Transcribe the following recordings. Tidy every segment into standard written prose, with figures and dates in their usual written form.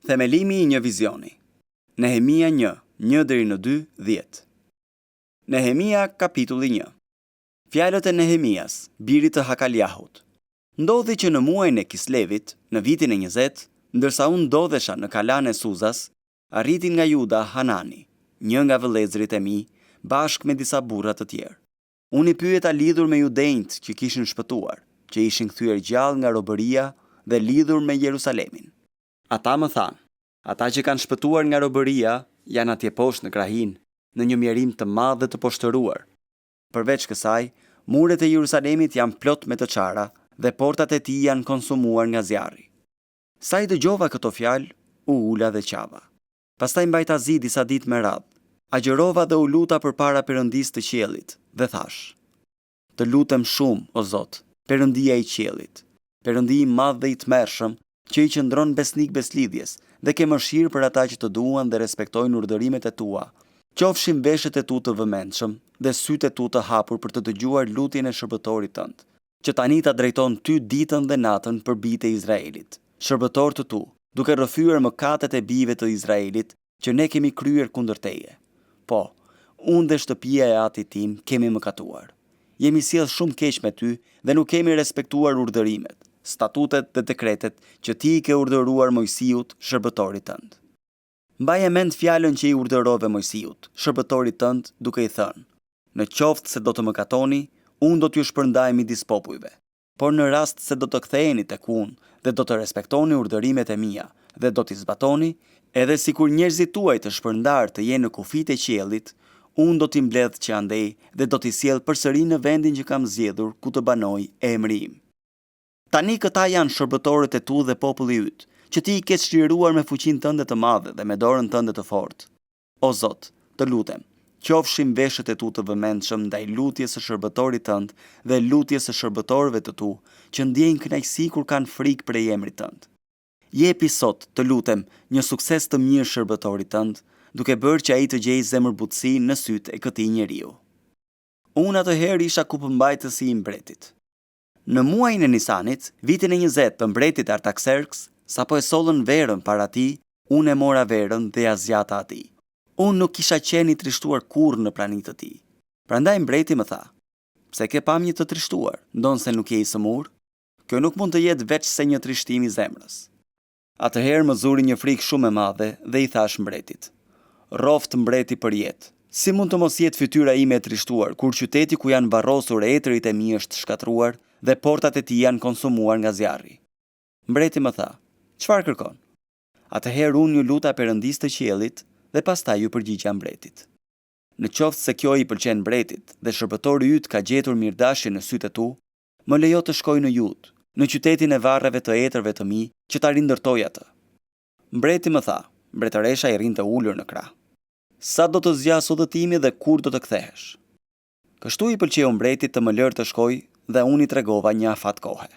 Themelimi i një vizioni. Nehemia 1, 1-2, 10. Nehemia kapitulli 1. Fjalët e Nehemias, birit të Hakaliahut. Ndodhi që në muajin e Kislevit, në vitin e 20, ndërsa unë ndodhesha në kalan e Suzas, arritin nga Juda Hanani, një nga vëllezërit e mi, bashk me disa burra të tjerë. Unë i pyeta lidhur me judejt që kishin shpëtuar, që ishin kthyer gjallë nga robëria dhe lidhur me Jerusalemin. Ata më thanë, ata që kanë shpëtuar nga robëria janë atje poshtë në krahin, në një mjerim të madh dhe të poshtëruar. Përveç kësaj, muret e Jerusalemit janë plot me të çara dhe portat e tij janë konsumuar nga zjarri. Sa i dëgjova këto fjalë, u ula dhe qava. Pastaj mbajta zi disa ditë me radhë. Agjërova dhe u luta përpara Perëndisë të qiellit dhe thash: Të lutem shumë, o Zot, Perëndia i qiellit, Perëndi i madh dhe i tmerrshëm, që i qëndron besnik beslidhjes dhe ke mëshirë për ata që të duan dhe respektojnë urdhërimet e tua. Qofshin veshët e tu të vëmendshëm dhe sytë e tu të hapur për të dëgjuar lutjen e shërbëtorit tënd, që tani ta drejton ty ditën dhe natën për bijtë e Izraelit, shërbëtor të tu, duke rrëfyer mëkatet e bijve të Izraelit që ne kemi kryer kundër teje. Po, unë dhe shtëpia e atit tim kemi mëkatuar. Jemi sjell shumë keq me ty dhe nuk kemi respektuar urdhërimet, statutet dhe dekretet që ti i ke urdhëruar Mojsiut, shërbëtorit tënd. Mbaje mend fjalën që i urdhërove Mojsiut, shërbëtorit tënd, duke i thënë: Në qoftë se do të mëkatoni, unë do t'ju shpërndaj midis popujve. Por në rast se do të ktheheni tek unë dhe do të respektoni urdhërimet e mia dhe do t'i zbatoni, edhe sikur njerëzit tuaj të shpërndar të jenë në kufit e qiellit, unë do t'i mbledh që andej dhe do t'i sjell përsëri në vendin që kam zgjedhur ku të banoj emri im. Tani këta janë shërbëtorët e tu dhe populli yt, që ti i ke çliruar me fuqinë tënde të madhe dhe me dorën tënde të fortë. O Zot, të lutem, qofshin veshët e tu të vëmendshëm ndaj lutjes së shërbëtorit tënd dhe lutjes së shërbëtorëve të tu, që ndjejnë kënaqësi kur kanë frikë prej emrit tënd. Jepi sot, të lutem, një sukses të mirë shërbëtorit tënd, duke bërë që ai të gjejë zemërbutësi në sytë e këtij njeriu. Unë atëherë isha kupëmbajtësi i mbretit. Në muajin e Nisanit, vitin e 20 të mbretit Artakserks, sapo e sollën verën para tij, unë e mora verën dhe ja zgjata atij. Unë nuk kisha qenë i trishtuar kurrë në praninë të tij. Prandaj mbreti më tha: Pse ke pamje të trishtuar, ndonse nuk je i sëmur? Kjo nuk mund të jetë veç se një trishtim i zemrës. Atëherë më zuri një frikë shumë e madhe dhe i thash mbretit: Roft mbreti për jetë. Si mund të mos jetë fytyra ime e trishtuar kur qyteti ku janë varrosur etërit e mi është shkatruar dhe portat e tij janë konsumuar nga zjarri? Mbreti më tha: Çfarë kërkon? Atëherë unë ju luta Perëndisë të qiellit dhe pastaj ju përgjigja mbretit: Në qoftë se kjo i pëlqen mbretit dhe shërbëtori yt ka gjetur mirëdashje në sytë e tu, më lejo të shkoj në Judë, në qytetin e varreve të etërve të mi, që ta rindërtoj atë. Mbreti më tha: Mbretëresha i rinte ulur në krah. Sa do të zgjas udhëtimi dhe kur do të kthehesh? Kështu i pëlqeu mbretit të më lërë të shkoj dhe unë i tregova një afat kohe.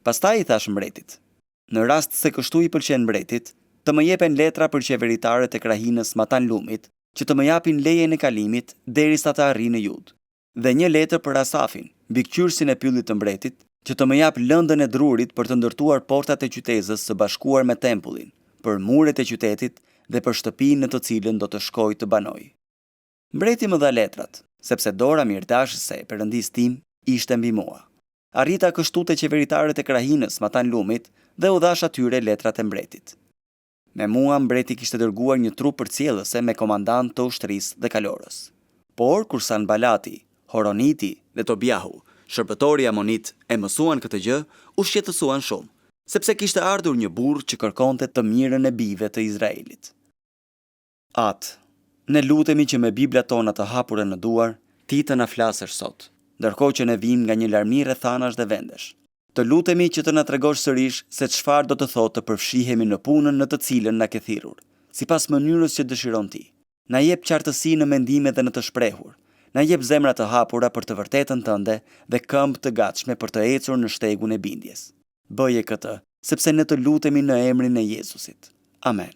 Pastaj i thash mbretit: Në rast se kështu i pëlqen mbretit, të më jepen letra për qeveritarët e krahinës Matan Lumit, që të më japin lejen e kalimit derisa të arrijë në Judë, dhe një letër për Asafin, mbikëqyrësin e pyllit të mbretit, që të më jap lëndën e drurit për të ndërtuar portat e qytetës së bashkuar me tempullin, për muret e qytetit dhe për shtëpinë në të cilën do të shkoj të banoj. Mbreti më dha letrat, sepse dora mirëdashëse e Perëndisë tim ishte mbi mua. Arrita kështu te qeveritarët e krahinës Matan Lumit dhe u dhash atyre letrat e mbretit. Me mua mbreti kishte dërguar një trup përcjellëse me komandant të ushtrisë dhe kalorës. Por kur Sanbalati, Horoniti dhe Tobiahu, shërbëtori amonit, e mësuan këtë gjë, u shqetësuan shumë, sepse kishte ardhur një burr që kërkonte të mirën e bijve të Izraelit. Ne lutemi që me Biblat tona të hapura në duar, ti të na flasësh sot, ndërkohë që ne vim nga një larmi rrethanash dhe vendesh. Të lutemi që të na tregosh sërish se çfarë do të thotë të përfshihemi në punën në të cilën na ke thirrur, sipas mënyrës që dëshiron ti. Na jep qartësi në mendime dhe në të shprehur. Na jep zemra të hapura për të vërtetën tënde dhe këmbë të gatshme për të ecur në shtegun e bindjes. Bëje këtë, sepse ne të lutemi në emrin e Jezusit. Amen.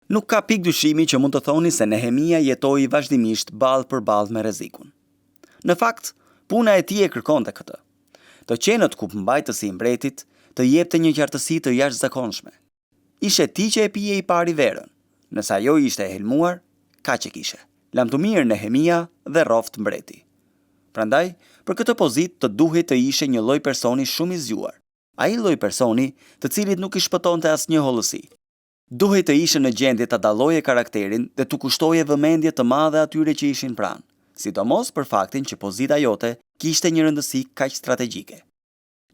Nuk ka pikë dyshimi që mund të thoni se Nehemia jetoi vazhdimisht ballë për ballë me rrezikun. Në fakt, puna e tij e kërkonte këtë. Të qenët kupëmbajtësi i mbretit të jepte një qartësi të jashtëzakonshme. ishe ti që e pije i pari verën. Nëse ajo ishte e helmuar, kaq e kishe. Lam të mirë Nehemia dhe roft mbreti. Prandaj, për këtë pozitë të duhej të ishe një lloj personi shumë i zgjuar. Ai lloj personi të cilit nuk i shpëtonte asnjë hollësi. Duhej të ishe në gjendje ta dalloje karakterin dhe të kushtoje vëmendje të madhe atyre që ishin pranë, sidomos për faktin që pozita jote kishte një rëndësi kaq strategjike.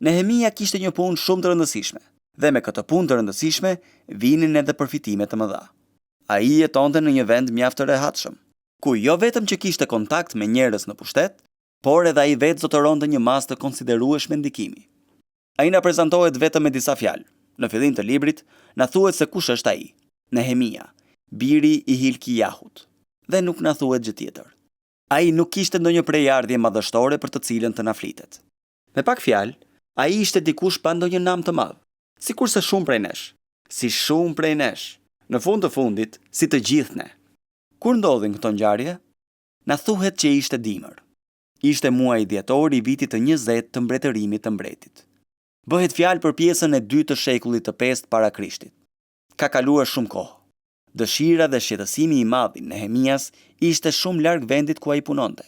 Nehemia kishte një punë shumë të rëndësishme, dhe me këtë punë të rëndësishme vinin edhe përfitime të mëdha. Ai jetonte në një vend mjaft të rehatshëm, ku jo vetëm që kishte kontakt me njerëz në pushtet, por edhe ai vetë zotëronte një masë të konsiderueshme ndikimi. Ai na prezantohet vetëm me disa fjalë. Në fillim të librit na thuhet se kush është ai, Nehemia, biri i Hilkijahut, dhe nuk na thuhet gjë tjetër. Ai nuk kishte ndonjë prejardhje madhështore për të cilën të na flitet. Me pak fjalë, ai ishte dikush pa ndonjë nam të madh, sikurse shumë prej nesh. Si shumë prej nesh. Në fund të fundit, si të gjithë ne. Kur ndodhin këto ngjarje, na thuhet që ishte dimër. Ishte muaji dhjetor i vitit të 20 të mbretërimit të mbretit. Bëhet fjalë për pjesën e 2 të shekullit të 5 para Krishtit. Ka kaluar shumë kohë. Dëshira dhe shqetësimi i madh i Nehemias ishte shumë larg vendit ku ai punonte.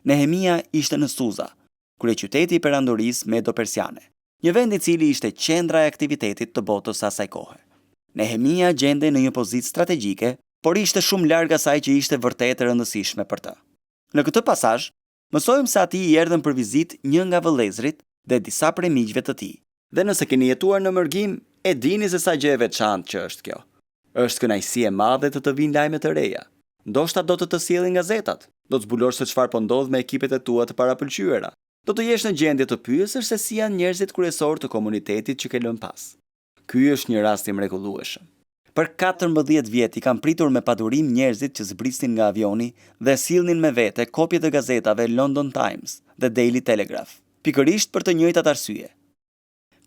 Nehemia ishte në Suza, kryeqyteti i perandorisë medo-persiane, një vend i cili ishte qendra e aktivitetit të botës asaj kohe. Nehemia gjendej në një pozitë strategjike, por ishte shumë larg asaj që ishte vërtet e rëndësishme për të. Në këtë pasazh, mësojmë se atij i erdhën për vizitë një nga vëllezrit dhe disa prej miqve të tij. Dhe nëse keni jetuar në Mërgim, e dini se sa gjë e veçantë që është kjo. Është kënaqësi e madhe të vinë lajme të reja. Ndoshta do të sjellin gazetat, do të zbulosh se çfarë po ndodh me ekipet e tua të parapëlqyera. Do të jesh në gjendje të pyesësh se si janë njerëzit kryesor të komunitetit që ke lënë pas. Ky është një rast i mrekullueshëm. Për 14 vjet i kanë pritur me padurim njerëzit që zbrisnin nga avioni dhe sillnin me vete kopje të gazetave London Times dhe Daily Telegraph, pikërisht për të njëjtat arsye.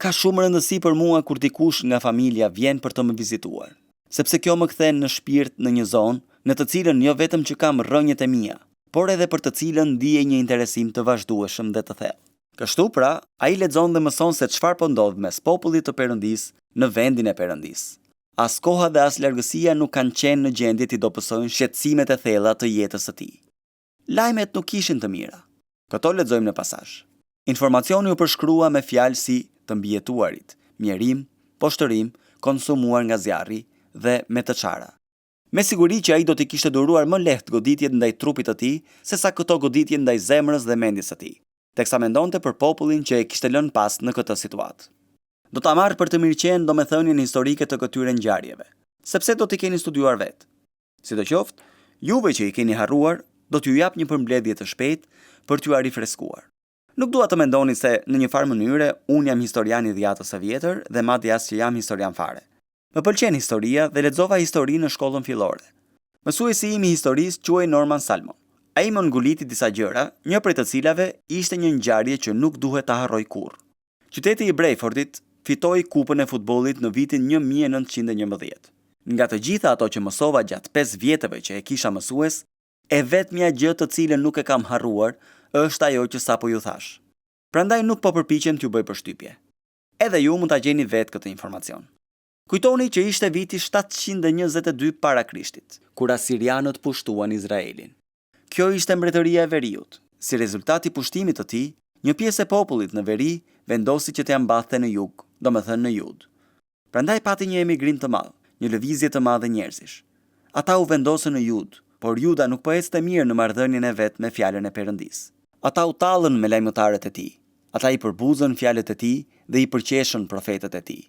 Ka shumë rëndësi për mua kur dikush nga familja vjen për të më vizituar, sepse kjo më kthen në shpirt në një zonë në të cilën jo vetëm që kam rrënjët e mia, por edhe për të cilën ndiej një interesim të vazhdueshëm dhe të thellë. Kështu pra, ai lexon dhe mëson se çfarë po ndodh mes popullit të Perëndisë në vendin e Perëndisë. As koha dhe as largësia nuk kanë qenë në gjendje t'i dobësojnë shqetësimet e thella të jetës së tij. Lajmet nuk ishin të mira. Këto lexojmë në pasazh. Informacioni u përshkrua me fjalë si të mbijetuarit, mjerim, poshtërim, konsumuar nga zjarri dhe me të çara. Me siguri që ai do t'i kishte duruar më lehtë goditjet ndaj trupit të tij sesa këto goditje ndaj zemrës dhe mendjes së tij, teksa mendonte për popullin që e kishte lënë pas në këtë situatë. Do ta marr për të mirëqenë domethënien historike të këtyre ngjarjeve, sepse do t'i keni studiuar vetë. Sidoqoftë, juve që i keni harruar, do t'ju jap një përmbledhje të shpejtë për t'ju rifreskuar. Nuk dua të mendoni se në një farë mënyre unë jam historian i dhjatës së vjetër dhe madje as që jam historian fare. Më pëlqen historia dhe lexova histori në shkollën fillore. Mësuesi im i historisë quhej Norman Salmon. Ai më nguliti disa gjëra, një prej të cilave ishte një ngjarje që nuk duhet ta harroj kurrë. Qyteti i Brayfordit fitoi kupën e futbollit në vitin 1911. Nga të gjitha ato që mësova gjatë 5 vjetëve që e kisha mësues, e vetmja gjë të cilën nuk e kam harruar është ajo që sapo ju thash. Prandaj nuk po përpiqem t'ju bëj përshtypje. Edhe ju mund ta gjeni vetë këtë informacion. Kujtoni që ishte viti 722 para Krishtit, kur asirianët pushtuan Izraelin. Kjo ishte mbretëria e Veriut. Si rezultat i pushtimit të tij, një pjesë e popullit në veri vendosi që t'ia mbathte në jug, domethënë në Jud. Prandaj pati një emigrim të madh, një lëvizje të madhe njerëzish. Ata u vendosën në Jud, por Juda nuk po ecte mirë në marrëdhënien e vet me fjalën e Perëndisë. Ata u tallën me lajmëtarët e tij. Ata i përbuzën fjalët e tij dhe i përqeshën profetët e tij.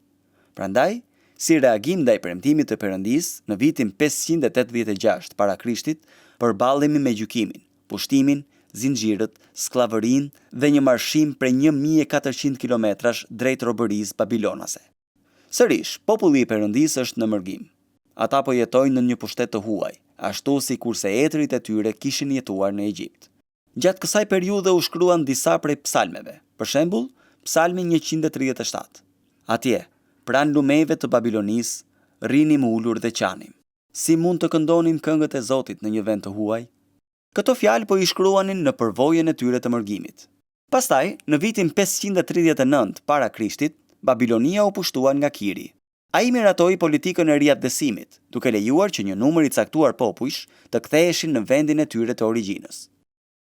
Prandaj, si reagim ndaj premtimit të Perëndisë, në vitin 586 para Krishtit, përballemi me gjykimin, pushtimin, zinxhirët, skllavërinë dhe një marshim prej 1400 kilometrash drejt robërisë babilonase. Sërish, populli i Perëndisë është në mërgim. Ata po jetojnë në një pushtet të huaj, ashtu si kurse etrit e tyre kishin jetuar në Egjipt. Gjatë kësaj periudhe u shkruan disa prej psalmeve, për shembull, Psalmi 137. Atje, pranë lumeve të Babilonisë, rrinim ulur dhe qanim. Si mund të këndonim këngët e Zotit në një vend të huaj? Këto fjalë po i shkruanin në përvojën e tyre të mërgimit. Pastaj, në vitin 539 para Krishtit, Babilonia u pushtuan nga Kiri. Ai miratoi politikën e riattësimit, duke lejuar që një numër I caktuar popujsh të ktheheshin në vendin e tyre të origjinës.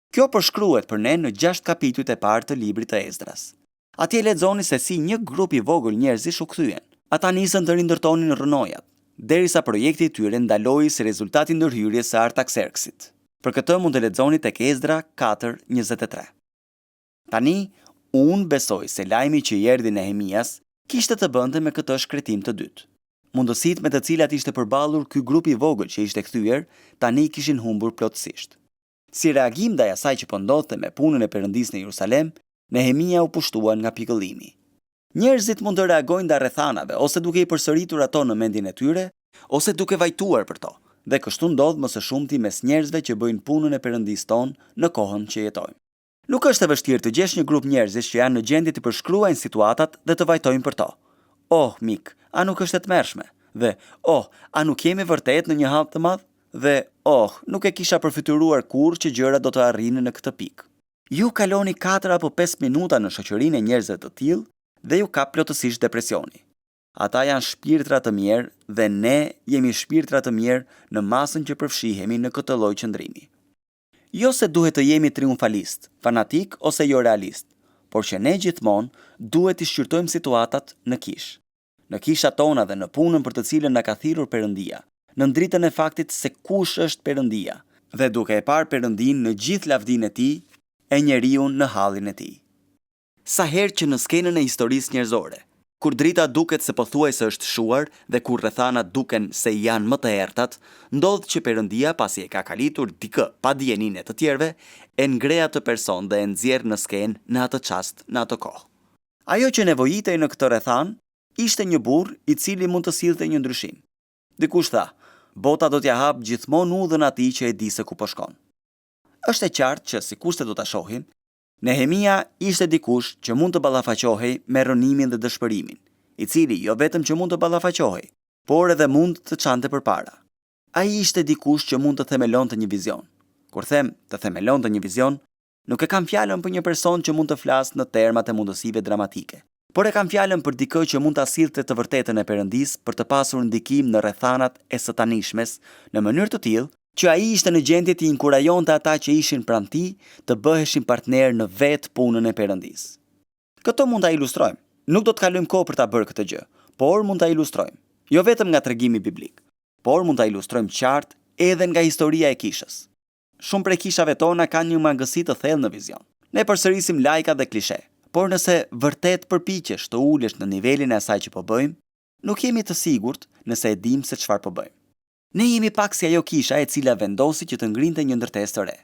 Kjo përshkruhet për ne në 6 kapitujt e parë të librit të Ezdras. Atje lexoni se si një grup I vogël njerëzish u kthyen. Ata nisën të rindërtonin rrënojat, derisa projekti I tyre ndaloi si rezultat I ndërhyrjes së Artaxerxit. Për këtë mund të lexoni tek Ezdra 4:23. Tani, unë besoj se lajmi që I erdhi Nehemias kishte të bënte me këtë shkretim të dytë. Mundësitë me të cilat ishte përballur ky grup I vogël që ishte kthyer, tani kishin humbur plotësisht. Si reagim ndaj asaj që po ndodhte me punën e Perëndisë në Jerusalem, Nehemia u pushtua nga pikëllimi. Njerëzit mund të reagojnë ndaj rrethanave ose duke I përsëritur ato në mendjen e tyre, ose duke vajtuar për to. Dhe kështu ndodh më së shumti mes njerëzve që bëjnë punën e Perëndisë tonë në kohën që jetojmë. Nuk është e vështirë të gjesh një grup njerëzish që janë në gjendje të përshkruajnë situatat dhe të vajtojnë për to. Oh, mik, a nuk është e tmerrshme? Dhe, oh, a nuk jemi vërtet në një hall të madh? Dhe, oh, nuk e kisha përfituar kurrë që gjërat do të arrinin në këtë pikë. Ju kaloni 4 apo 5 minuta në shoqërinë e njerëzve të tillë dhe ju kap plotësisht depresioni. Ata janë shpirtra të mirë dhe ne jemi shpirtra të mirë në masën që përfshihemi në këtë lloj qëndrimi. Jo se duhet të jemi triumfalist, fanatik ose jo realist, por që ne gjithmonë duhet të shqyrtojmë situatat në kish. Në kishat tona dhe në punën për të cilën na ka thirrur Perëndia, në dritën e faktit se kush është Perëndia, dhe duke e parë Perëndin në gjithë lavdinë e tij, e njeriu në hallin e tij. Sa herë që në skenën e historisë njerëzore, kur drita duket se pothuajse është shuar dhe kur rrethanat duken se janë më të errtat, ndodh që Perëndia pasi e ka kalitur dikë pa dijenin e të tjerëve, e ngre atë person dhe e nxjerr në skenë në atë çast, në atë kohë. Ajo që nevojitej në këtë rrethan ishte një burr I cili mund të sillte një ndryshim. Dikush tha, bota do t'ja hap gjithmonë udhën atij që e di se ku po shkon. Është e qartë që sikurse do ta shohim, Nehemia ishte dikush që mund të ballafaqohej me rënimin dhe dëshpërimin, I cili jo vetëm që mund të ballafaqohej, por edhe mund të çante përpara. Ai ishte dikush që mund të themelonte një vizion. Kur them të themelonte një vizion, nuk e kam fjalën për një person që mund të flasë në termat e mundësive dramatike, por e kam fjalën për dikë që mund ta sillte të vërtetën e Perëndisë për të pasur ndikim në rrethanat e së tanishmes në mënyrë të tillë që ai ishte në gjendje të inkurajonte ata që ishin pranë tij të bëheshin partner në vetë punën e Perëndisë. Këto mund ta ilustrojmë. Nuk do të kalojmë kohë për ta bërë këtë gjë, por mund ta ilustrojmë. Jo vetëm nga tregimi biblik, por mund ta ilustrojmë qartë edhe nga historia e kishës. Shumë prej kishave tona kanë një mangësi të thellë në vizion. Ne përsërisim lajka dhe klishe, por nëse vërtet përpiqesh të ulesh në nivelin e asaj që po bëjmë, nuk jemi të sigurt nëse e dimë se çfarë po bëjmë. Ne jemi pak si ajo kisha e cila vendosi që të ngrinte një ndërtesë të re.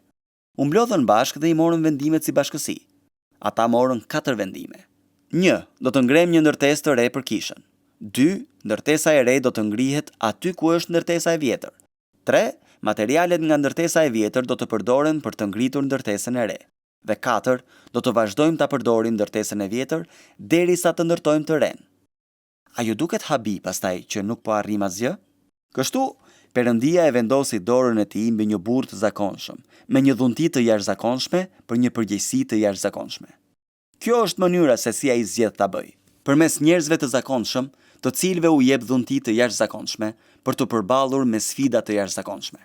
U mblodhën bashkë dhe I morën vendimet si bashkësi. Ata morën 4 vendime. 1. Do të ngrem një ndërtesë të re për kishën. 2. Ndërtesa e re do të ngrihet aty ku është ndërtesa e vjetër. 3. Materialet nga ndërtesa e vjetër do të përdoren për të ngritur ndërtesën e re. Dhe 4. Do të vazhdojmë ta përdorim ndërtesën e vjetër derisa të ndërtojmë të ren. A ju duket habi pastaj që nuk po arrim asgjë? Kështu, Perëndia e vendosi dorën e tij mbi një burr të zakonshëm, me një dhunti të jashtëzakonshme për një përgjegjësi të jashtëzakonshme. Kjo është mënyra se si ai zgjedh ta bëjë, përmes njerëzve të zakonshëm, të cilëve u jep dhunti të jashtëzakonshme për të përballur me sfida të jashtëzakonshme.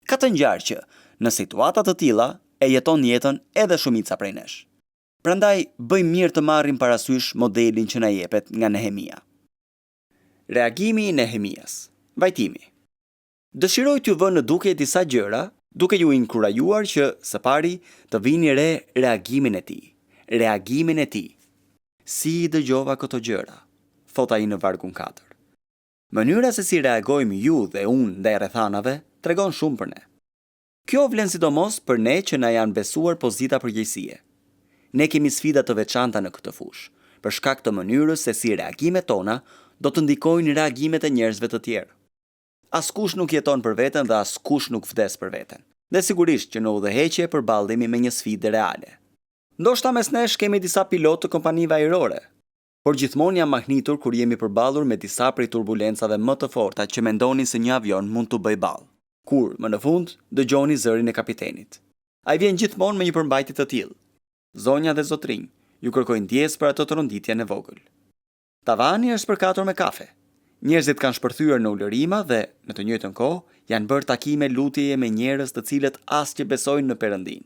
Ka të ngjarë që në situata të tilla e jeton jetën edhe shumica prej nesh. Prandaj bëjmë mirë të marrim parasysh modelin që na jepet nga Nehemia. Reagimi I Nehemias. Vajtimi. Dëshiroj t'ju vënë në duke disa gjëra, duke ju inkurajuar që së pari të vini re reagimin e tij. Reagimin e tij. Si I dëgjova këto gjëra, thot ai në vargun 4. Mënyra se si reagojmë ju dhe unë ndaj rrethanave tregon shumë për ne. Kjo vlen sidomos për ne që na janë besuar pozita përgjegjësie. Ne kemi sfida të veçanta në këtë fushë, për shkak të mënyrës se si reagimet tona do të ndikojnë reagimet e njerëzve të tjerë. Askush nuk jeton për veten dhe askush nuk vdes për veten. Dhe sigurisht që në udhëheqje përballemi me një sfidë reale. Ndoshta mes nesh kemi disa pilotë të kompanive ajrore, por gjithmonë jam mahnitur kur jemi përballur me disa prej turbulencave më të forta që mendonin se një avion mund t'u bëjë ballë. Kur, më në fund, dëgjoni zërin e kapitenit. Ai vjen gjithmonë me një përmbajtje të tillë. Zonja dhe zotrinj, ju kërkoj ndjes për atë tronditjen e vogël. Tavani është përkatur me kafe. Njerëzit kanë shpërthyer në ulërima dhe, në të njëjtën kohë, janë bërë takime lutjeje me njerëz të cilët asgjë besojnë në Perëndin.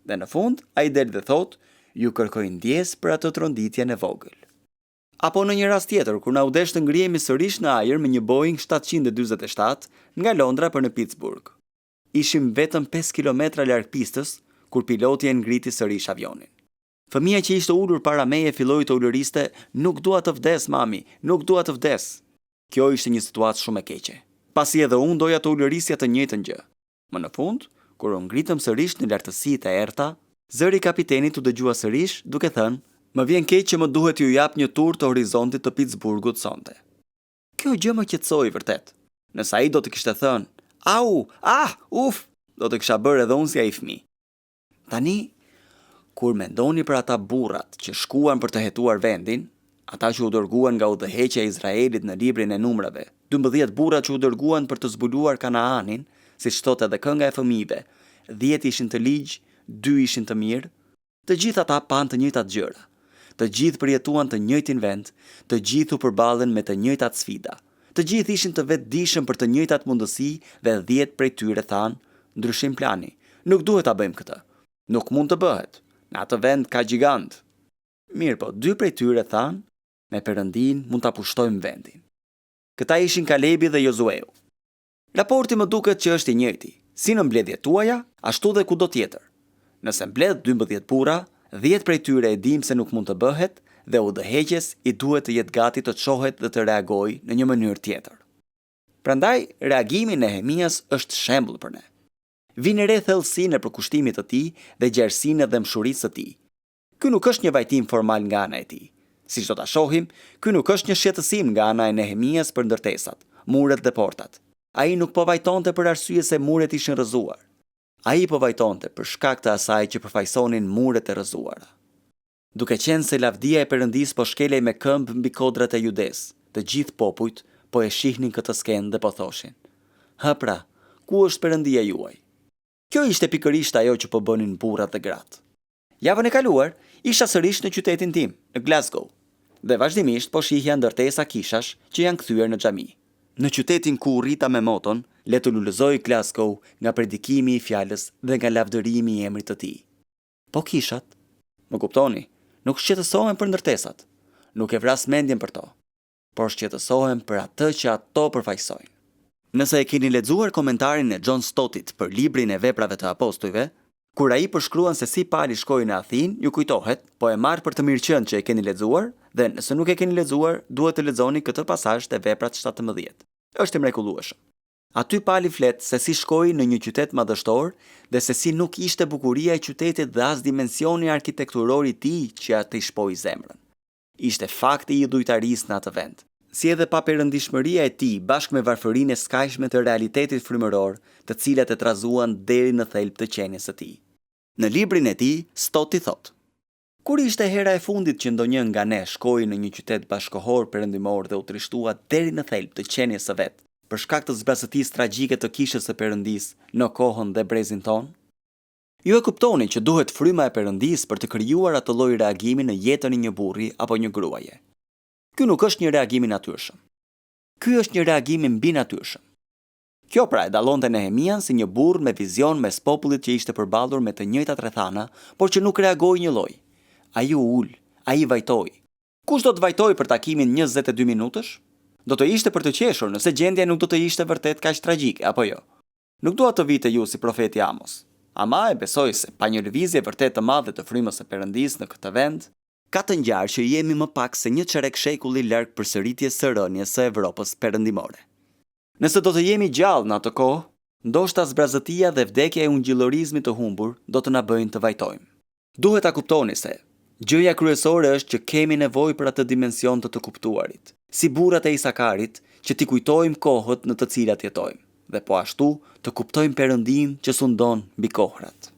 Dhe në fund, ai del dhe thotë, ju kërkoj ndjes për atë tronditjen e vogël. Apo në një rast tjetër, kur na u desh të ngrihemi sërish në ajër me një Boeing 747 nga Londra për në Pittsburgh. Ishim vetëm 5 kilometra larg pistës, kur piloti e ngriti sërish avionin. Fëmia që ishte ulur para meje filloi të ulëriste, nuk dua të vdes, mami, nuk dua të vdes. Kjo ishte një situatë shumë e keqe. Pasi edhe unë doja të ulërisja të njëjtën gjë. Më në fund, kur u ngritëm sërish në lartësitë e errta, zëri i kapitenit u dëgjua sërish duke thënë, më vjen keq që më duhet ju jap një tur të horizontit të Pittsburghut sonte. Kjo gjë më qetësoi vërtet. Nëse ai do të kishte thënë, au, uf, do të kisha bërë edhe unë si ai fëmijë. Tani, kur mendoni për ata burrat që shkuan për të hetuar vendin, ata që u dërguan nga udhëheqja e Izraelit në librin e numrave, 12 burra që u dërguan për të zbuluar Kanaanin, siç thotë edhe kënga e fëmijëve, 10 ishin të ligj, 2 ishin të mirë, të gjithë ata panë të njëjtat gjëra. Të gjithë përjetuan të njëjtin vend, të gjithë u përballen me të njëjtat sfida. Të gjithë ishin të vetëdijshëm për të njëjtat mundësi dhe 10 prej tyre thanë, ndryshim plani, nuk duhet ta bëjmë këtë. Nuk mund të bëhet. Në atë vend ka gjigant. Mirë po, 2 prej tyre thanë, me Perëndin mund ta pushtojmë vendin. Këta ishin Kalebi dhe Jozueu. Raporti më duket që është i njëjti, si në mbledhjet tuaja, ashtu dhe kudo tjetër. Nëse mbledh 12 burra, 10 prej tyre e dim se nuk mund të bëhet dhe udhëheqjes i duhet të jetë gati të çohet dhe të reagojë në një mënyrë tjetër. Prandaj, reagimi i Nehemias është shembull për ne. Vini re thellësinë e përkushtimit të tij dhe gjerësinë dhe mshurisë së tij. Ky nuk është një vajtim formal nga ana e tij. Siç do ta shohim, ky nuk është një shqetësim nga ana e Nehemias për ndërtesat, muret dhe portat. Ai nuk po vajtonte për arsye se muret ishin rrëzuar. Ai po vajtonte për shkak të asaj që përfaqësonin muret e rrëzuara. Duke qenë se lavdia e Perëndis po shkelej me këmbë mbi kodrat e Judes, të gjithë popujt po e shihnin këtë skenë dhe po thoshin: "Ha pra, ku është Perëndia juaj?" Kjo ishte pikërisht ajo që po bënin burrat dhe gratë. Javën e kaluar isha sërish në qytetin tim, në Glasgow, dhe vazhdimisht po shihja ndërtesa kishash që janë kthyer në xhami. Në qytetin ku rrita me moton, le të lulëzoj Glasgow nga predikimi i fjalës dhe nga lavdërimi i emrit të tij. Po kishat, më kuptoni, nuk shqetësohen për ndërtesat, nuk e vras mendjen për to, por shqetësohen për atë që ato përfaqësojnë. Nëse e keni lexuar komentarin e John Stottit për librin e veprave të apostujve, kur ai përshkruan se si Pali shkoi në Athinë, ju kujtohet, po e marr për të mirëqenë që e keni lexuar, dhe nëse nuk e keni lexuar, duhet të lexoni këtë pasazh te Veprat 17. Është i mrekullueshëm. Aty Pali flet se si shkoi në një qytet madhështor dhe se si nuk ishte bukuria e qytetit dhe as dimensioni arkitekturor i tij që atë i shpoi zemrën. Ishte fakti i idhujtarisë në atë vend. Si edhe paperëndishmëria e tij bashkë me varfërinë e skajshme të realitetit frymëror, të cilat e trazuan deri në thelb të qenies së tij. Në librin e tij, Stotti thot: "Kur ishte hera e fundit që ndonjë nga ne shkoi në një qytet bashkëkohor perëndimor dhe u trishtua deri në thelb të qenies së vet, për shkak të zbrazëtisë tragjike të kishës së Perëndis në kohën dhe brezin ton? Ju e kuptoni që duhet fryma e Perëndis për të krijuar atë lloj reagimi në jetën e një burri apo një gruaje. Ky nuk është një reagim i natyrshëm. Ky është një reagim i mbinatyrshëm. Kjo pra e dallonte Nehemian si një burr me vizion mes popullit që ishte përballur me të njëjtat rrethana, por që nuk reagoi një lloj. Ai u ul, ai vajtoi. Kush do të vajtoi për takimin 22 minutësh? Do të ishte për të qeshur nëse gjendja nuk do të ishte vërtet kaq tragjike, apo jo? Nuk dua të vite ju si profeti Amos. Ama e besoj se pa një lëvizje vërtet të madhe të frymës së Perëndis në këtë vend, ka të ngjarë që jemi më pak se një çerek shekulli larg përsëritjes së rënies së Evropës perëndimore. Nëse do të jemi gjallë në atë kohë, ndoshta zbrazëtia dhe vdekja e ungjillorizmit të humbur do të na bëjnë të vajtojmë. Duhet ta kuptoni se gjëja kryesore është që kemi nevojë për atë dimension të kuptuarit, si burrat e Isakarit, që t'i kujtojmë kohët në të cilat jetojmë, dhe po ashtu të kuptojmë Perëndin që sundon mbi kohrat.